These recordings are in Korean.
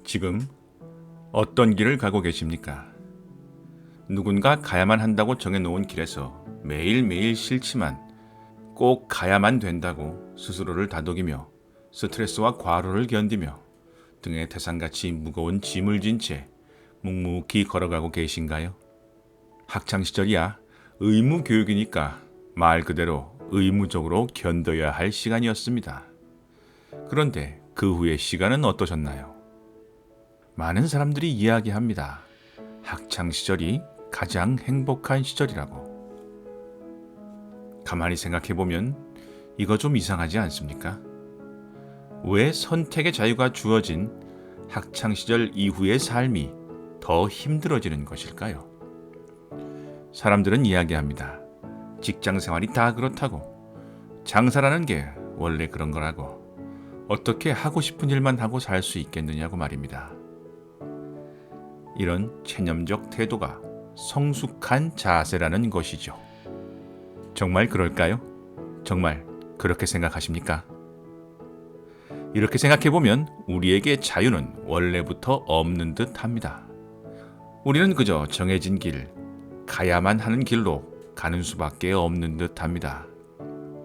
지금 어떤 길을 가고 계십니까? 누군가 가야만 한다고 정해놓은 길에서 매일매일 싫지만 꼭 가야만 된다고 스스로를 다독이며 스트레스와 과로를 견디며 등에 태산같이 무거운 짐을 진 채 묵묵히 걸어가고 계신가요? 학창시절이야 의무교육이니까 말 그대로 의무적으로 견뎌야 할 시간이었습니다. 그런데 그 후의 시간은 어떠셨나요? 많은 사람들이 이야기합니다. 학창시절이 가장 행복한 시절이라고. 가만히 생각해보면 이거 좀 이상하지 않습니까? 왜 선택의 자유가 주어진 학창시절 이후의 삶이 더 힘들어지는 것일까요? 사람들은 이야기합니다. 직장생활이 다 그렇다고. 장사라는 게 원래 그런 거라고. 어떻게 하고 싶은 일만 하고 살 수 있겠느냐고 말입니다. 이런 체념적 태도가 성숙한 자세라는 것이죠. 정말 그럴까요? 정말 그렇게 생각하십니까? 이렇게 생각해보면 우리에게 자유는 원래부터 없는 듯 합니다. 우리는 그저 정해진 길, 가야만 하는 길로 가는 수밖에 없는 듯 합니다.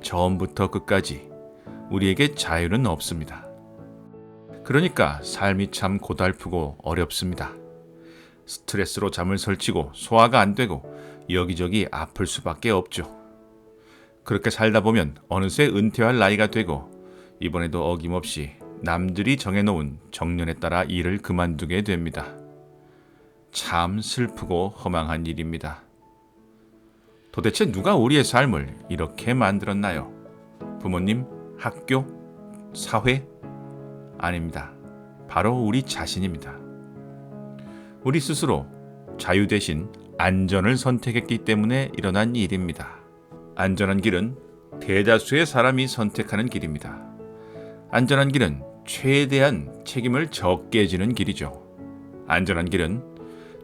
처음부터 끝까지 우리에게 자유는 없습니다. 그러니까 삶이 참 고달프고 어렵습니다. 스트레스로 잠을 설치고 소화가 안 되고 여기저기 아플 수밖에 없죠. 그렇게 살다 보면 어느새 은퇴할 나이가 되고 이번에도 어김없이 남들이 정해놓은 정년에 따라 일을 그만두게 됩니다. 참 슬프고 허망한 일입니다. 도대체 누가 우리의 삶을 이렇게 만들었나요? 부모님, 학교, 사회? 아닙니다. 바로 우리 자신입니다. 우리 스스로 자유 대신 안전을 선택했기 때문에 일어난 일입니다. 안전한 길은 대다수의 사람이 선택하는 길입니다. 안전한 길은 최대한 책임을 적게 지는 길이죠. 안전한 길은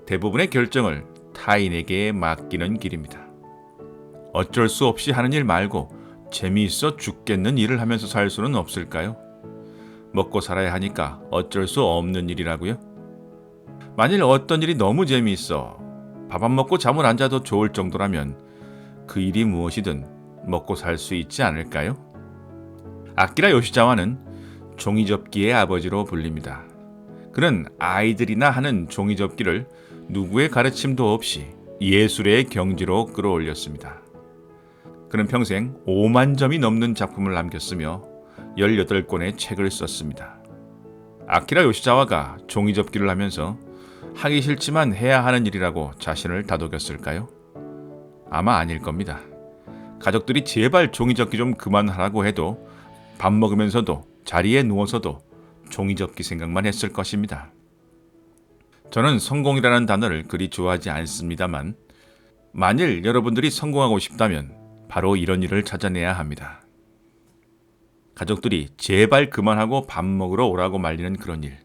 대부분의 결정을 타인에게 맡기는 길입니다. 어쩔 수 없이 하는 일 말고 재미있어 죽겠는 일을 하면서 살 수는 없을까요? 먹고 살아야 하니까 어쩔 수 없는 일이라고요? 만일 어떤 일이 너무 재미있어 밥 안 먹고 잠을 안 자도 좋을 정도라면 그 일이 무엇이든 먹고 살 수 있지 않을까요? 아키라 요시자와는 종이접기의 아버지로 불립니다. 그는 아이들이나 하는 종이접기를 누구의 가르침도 없이 예술의 경지로 끌어올렸습니다. 그는 평생 5만 점이 넘는 작품을 남겼으며 18권의 책을 썼습니다. 아키라 요시자와가 종이접기를 하면서 하기 싫지만 해야 하는 일이라고 자신을 다독였을까요? 아마 아닐 겁니다. 가족들이 제발 종이접기 좀 그만하라고 해도 밥 먹으면서도 자리에 누워서도 종이접기 생각만 했을 것입니다. 저는 성공이라는 단어를 그리 좋아하지 않습니다만 만일 여러분들이 성공하고 싶다면 바로 이런 일을 찾아내야 합니다. 가족들이 제발 그만하고 밥 먹으러 오라고 말리는 그런 일,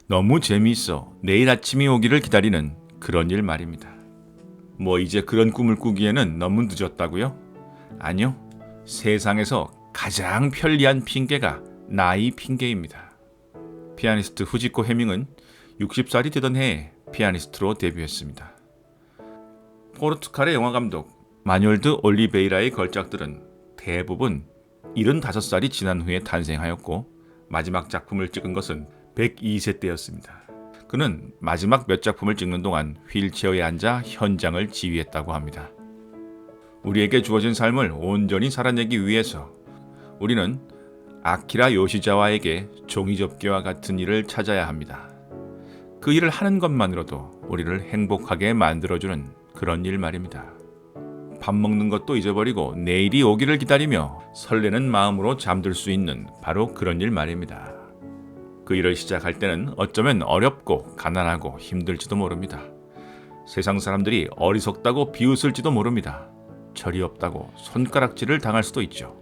너무 재미있어 내일 아침이 오기를 기다리는 그런 일 말입니다. 뭐 이제 그런 꿈을 꾸기에는 너무 늦었다고요? 아니요. 세상에서 가장 편리한 핑계가 나이 핑계입니다. 피아니스트 후지코 해밍은 60살이 되던 해에 피아니스트로 데뷔했습니다. 포르투갈의 영화감독 마뉴엘드 올리베이라의 걸작들은 대부분 75살이 지난 후에 탄생하였고 마지막 작품을 찍은 것은 102세 때였습니다. 그는 마지막 몇 작품을 찍는 동안 휠체어에 앉아 현장을 지휘했다고 합니다. 우리에게 주어진 삶을 온전히 살아내기 위해서 우리는 아키라 요시자와에게 종이접기와 같은 일을 찾아야 합니다. 그 일을 하는 것만으로도 우리를 행복하게 만들어주는 그런 일 말입니다. 밥 먹는 것도 잊어버리고 내일이 오기를 기다리며 설레는 마음으로 잠들 수 있는 바로 그런 일 말입니다. 그 일을 시작할 때는 어쩌면 어렵고 가난하고 힘들지도 모릅니다. 세상 사람들이 어리석다고 비웃을지도 모릅니다. 철이 없다고 손가락질을 당할 수도 있죠.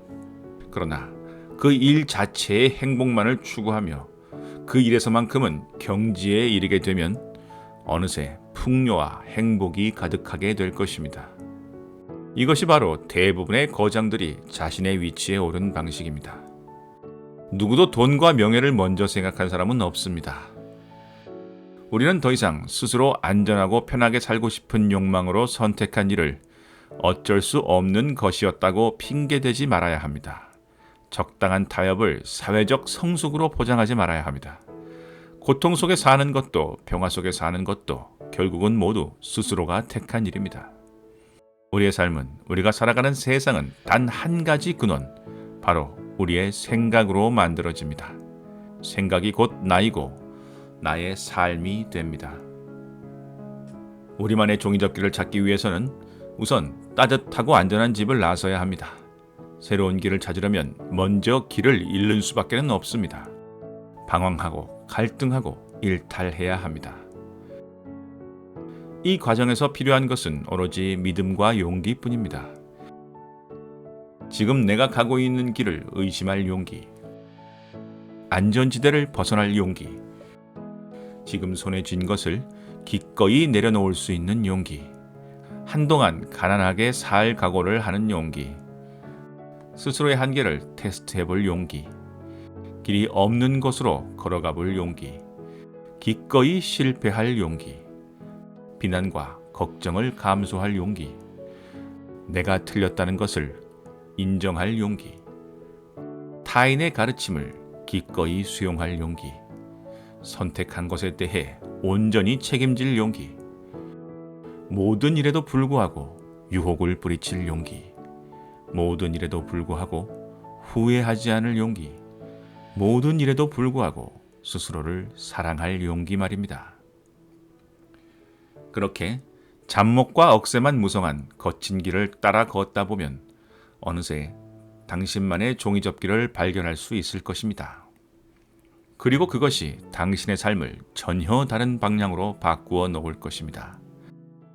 그러나 그 일 자체의 행복만을 추구하며 그 일에서만큼은 경지에 이르게 되면 어느새 풍요와 행복이 가득하게 될 것입니다. 이것이 바로 대부분의 거장들이 자신의 위치에 오른 방식입니다. 누구도 돈과 명예를 먼저 생각한 사람은 없습니다. 우리는 더 이상 스스로 안전하고 편하게 살고 싶은 욕망으로 선택한 일을 어쩔 수 없는 것이었다고 핑계대지 말아야 합니다. 적당한 타협을 사회적 성숙으로 포장하지 말아야 합니다. 고통 속에 사는 것도 평화 속에 사는 것도 결국은 모두 스스로가 택한 일입니다. 우리의 삶은, 우리가 살아가는 세상은 단 한 가지 근원, 바로 우리의 생각으로 만들어집니다. 생각이 곧 나이고 나의 삶이 됩니다. 우리만의 종이접기를 찾기 위해서는 우선 따뜻하고 안전한 집을 나서야 합니다. 새로운 길을 찾으려면 먼저 길을 잃는 수밖에 없습니다. 방황하고 갈등하고 일탈해야 합니다. 이 과정에서 필요한 것은 오로지 믿음과 용기뿐입니다. 지금 내가 가고 있는 길을 의심할 용기, 안전지대를 벗어날 용기, 지금 손에 쥔 것을 기꺼이 내려놓을 수 있는 용기, 한동안 가난하게 살 각오를 하는 용기, 스스로의 한계를 테스트해 볼 용기, 길이 없는 곳으로 걸어가 볼 용기, 기꺼이 실패할 용기, 비난과 걱정을 감수할 용기, 내가 틀렸다는 것을 인정할 용기, 타인의 가르침을 기꺼이 수용할 용기, 선택한 것에 대해 온전히 책임질 용기, 모든 일에도 불구하고 유혹을 뿌리칠 용기, 모든 일에도 불구하고 후회하지 않을 용기, 모든 일에도 불구하고 스스로를 사랑할 용기 말입니다. 그렇게 잡목과 억새만 무성한 거친 길을 따라 걷다 보면 어느새 당신만의 종이접기를 발견할 수 있을 것입니다. 그리고 그것이 당신의 삶을 전혀 다른 방향으로 바꾸어 놓을 것입니다.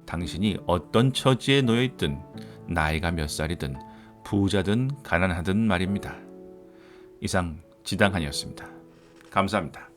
당신이 어떤 처지에 놓여 있든, 나이가 몇 살이든, 부자든 가난하든 말입니다. 이상 지당한이었습니다. 감사합니다.